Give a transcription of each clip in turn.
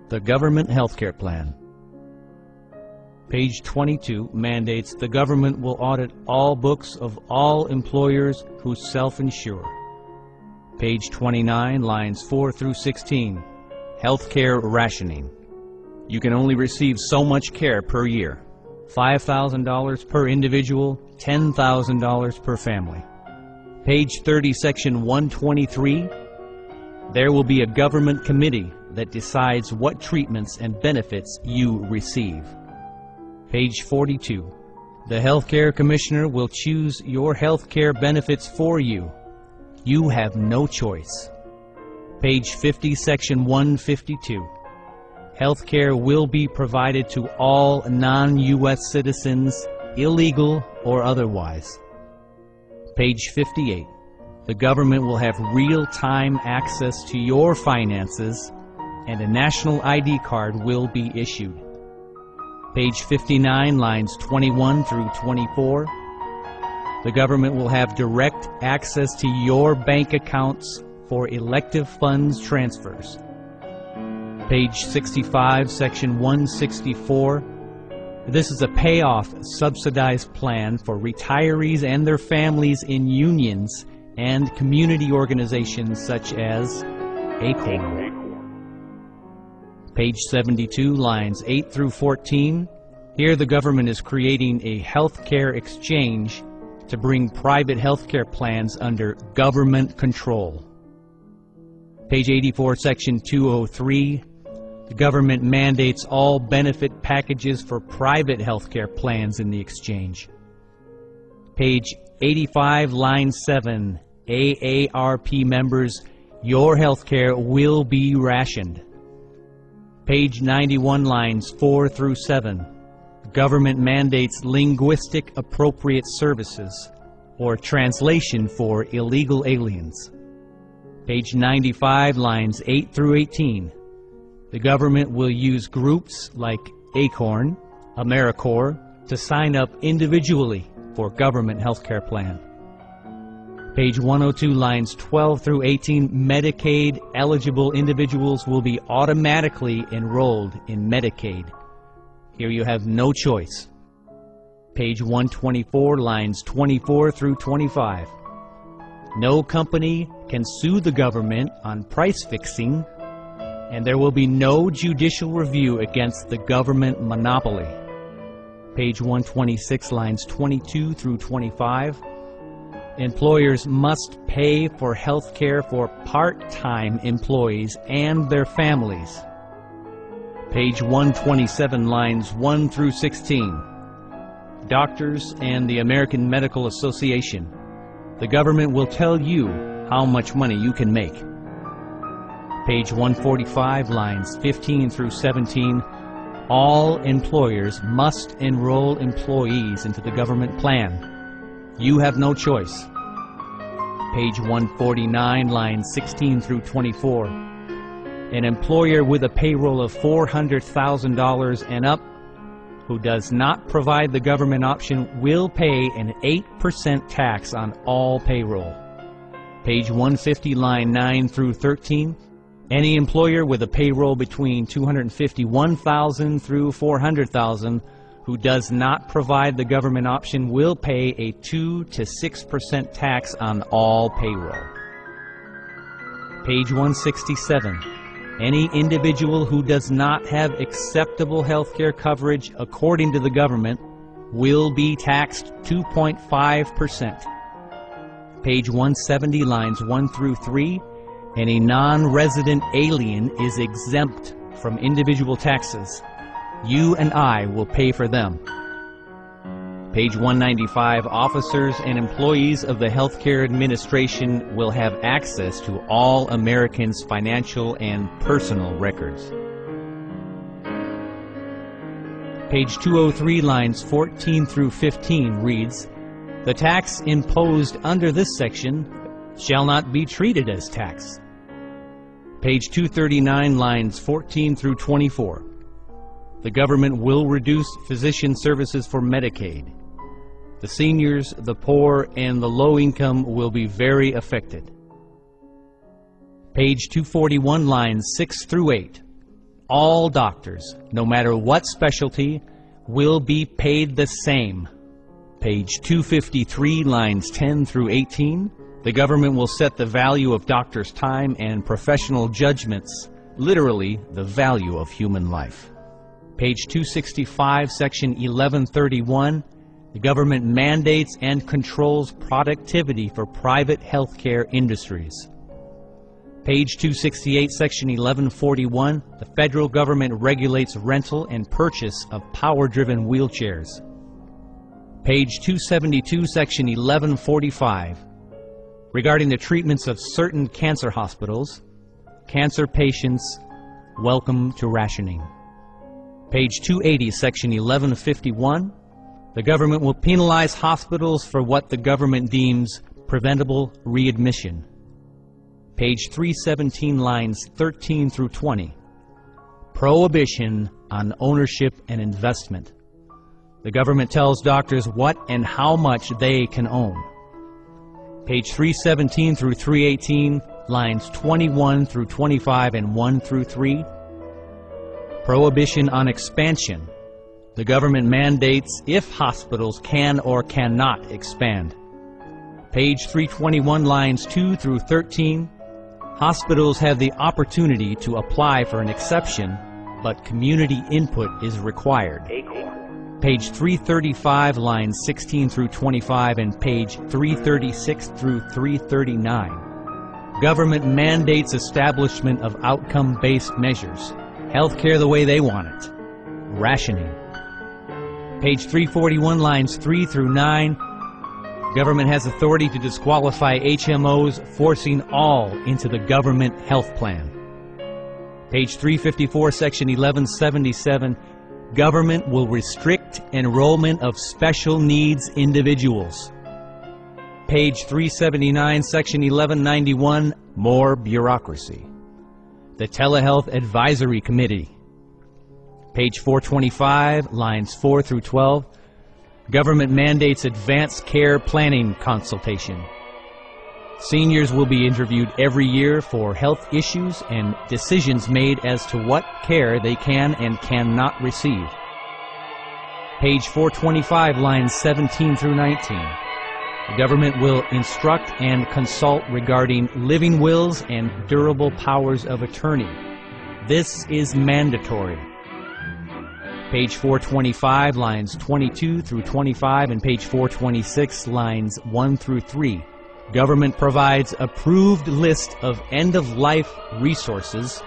the government healthcare plan. Page 22 mandates the government will audit all books of all employers who self-insure. Page 29, lines 4 through 16, healthcare rationing. You can only receive so much care per year. $5,000 per individual, $10,000 per family. Page 30, section 123, there will be a government committee that decides what treatments and benefits you receive. Page 42, the healthcare commissioner will choose your healthcare benefits for you. You have no choice. Page 50, section 152, healthcare will be provided to all non-U.S. citizens, illegal or otherwise. Page 58, the government will have real-time access to your finances and a national ID card will be issued. Page 59, lines 21 through 24, the government will have direct access to your bank accounts for elective funds transfers. Page 65, section 164, this is a payoff subsidized plan for retirees and their families in unions and community organizations such as ACORN. Page 72, lines 8 through 14, here the government is creating a healthcare exchange to bring private healthcare plans under government control. Page 84, section 203, the government mandates all benefit packages for private healthcare plans in the exchange. Page 85, line 7, AARP members, your healthcare will be rationed. Page 91, lines 4 through 7, government mandates linguistic appropriate services, or translation for illegal aliens. Page 95, lines 8 through 18, the government will use groups like ACORN, AmeriCorps, to sign up individually for government healthcare plan. Page 102, lines 12 through 18, Medicaid-eligible individuals will be automatically enrolled in Medicaid. Here you have no choice. Page 124, lines 24 through 25. No company can sue the government on price fixing, and there will be no judicial review against the government monopoly. Page 126, lines 22 through 25. Employers must pay for health care for part-time employees and their families. Page 127, lines 1 through 16. Doctors and the American Medical Association. The government will tell you how much money you can make. Page 145, lines 15 through 17. All employers must enroll employees into the government plan. You have no choice. Page 149, lines 16 through 24. An employer with a payroll of $400,000 and up who does not provide the government option will pay an 8% tax on all payroll. Page 150, line 9 through 13. Any employer with a payroll between $251,000 through $400,000 who does not provide the government option will pay a 2 to 6% tax on all payroll. Page 167. Any individual who does not have acceptable health care coverage according to the government will be taxed 2.5%. Page 170, lines 1 through 3. Any non-resident alien is exempt from individual taxes. You and I will pay for them. Page 195, officers and employees of the Healthcare Administration will have access to all Americans' financial and personal records. Page 203, lines 14 through 15 reads, the tax imposed under this section shall not be treated as tax. Page 239, lines 14 through 24. The government will reduce physician services for Medicaid. The seniors, the poor, and the low income will be very affected. Page 241, lines 6 through 8. all doctors, no matter what specialty, will be paid the same. Page 253, lines 10 through 18. The government will set the value of doctors' time and professional judgments, literally the value of human life. Page 265, section 1131. The government mandates and controls productivity for private healthcare industries. Page 268, section 1141. The federal government regulates rental and purchase of power-driven wheelchairs. Page 272, section 1145. Regarding the treatments of certain cancer hospitals, cancer patients welcome to rationing. Page 280, section 1151. The government will penalize hospitals for what the government deems preventable readmission. Page 317, lines 13 through 20. Prohibition on ownership and investment. The government tells doctors what and how much they can own. Page 317 through 318, lines 21 through 25 and 1 through 3. Prohibition on expansion. The government mandates if hospitals can or cannot expand. Page 321, lines 2 through 13. Hospitals have the opportunity to apply for an exception, but community input is required. Page 335, lines 16 through 25, and page 336 through 339. Government mandates establishment of outcome-based measures. Healthcare the way they want it. Rationing. Page 341, lines 3 through 9. Government has authority to disqualify HMOs, forcing all into the government health plan. Page 354, section 1177. Government will restrict enrollment of special needs individuals. Page 379, section 1191, more bureaucracy. The Telehealth Advisory Committee. Page 425, lines 4 through 12. Government mandates advanced care planning consultation. Seniors will be interviewed every year for health issues and decisions made as to what care they can and cannot receive. Page 425, lines 17 through 19. The government will instruct and consult regarding living wills and durable powers of attorney. This is mandatory. Page 425, lines 22 through 25, and page 426, lines 1 through 3. Government provides approved list of end-of-life resources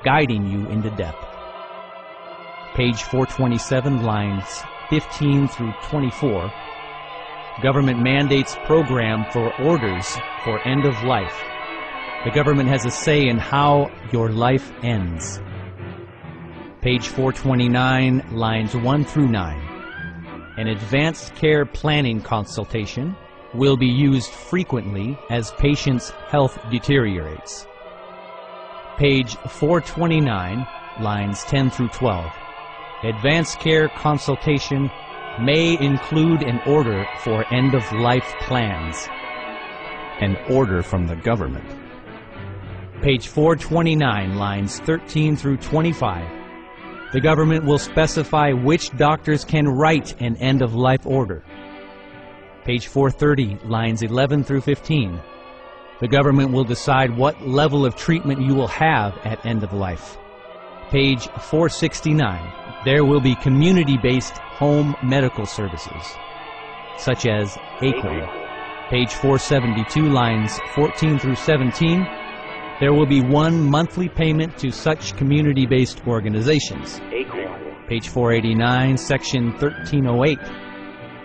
guiding you into death. Page 427, lines 15 through 24. Government mandates program for orders for end of life. The government has a say in how your life ends. Page 429, lines 1 through 9. An advanced care planning consultation will be used frequently as patients' health deteriorates. Page 429, lines 10 through 12. Advanced care consultation may include an order for end-of-life plans. An order from the government. Page 429, lines 13 through 25. The government will specify which doctors can write an end-of-life order. Page 430, lines 11 through 15. The government will decide what level of treatment you will have at end of life. Page 469. There will be community-based home medical services, such as ACORN. Page 472, lines 14 through 17. There will be one monthly payment to such community-based organizations. Page 489, section 1308.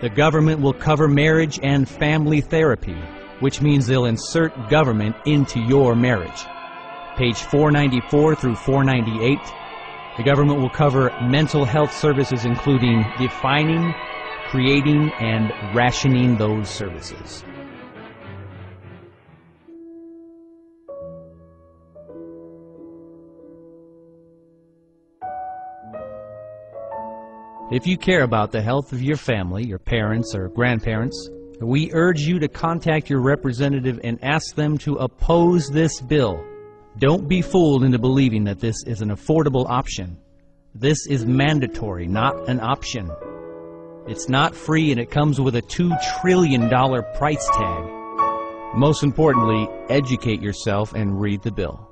The government will cover marriage and family therapy, which means they'll insert government into your marriage. Page 494 through 498. The government will cover mental health services, including defining, creating, and rationing those services. If you care about the health of your family, your parents or grandparents, we urge you to contact your representative and ask them to oppose this bill. Don't be fooled into believing that this is an affordable option. This is mandatory, not an option. It's not free, and it comes with a $2 trillion price tag. Most importantly, educate yourself and read the bill.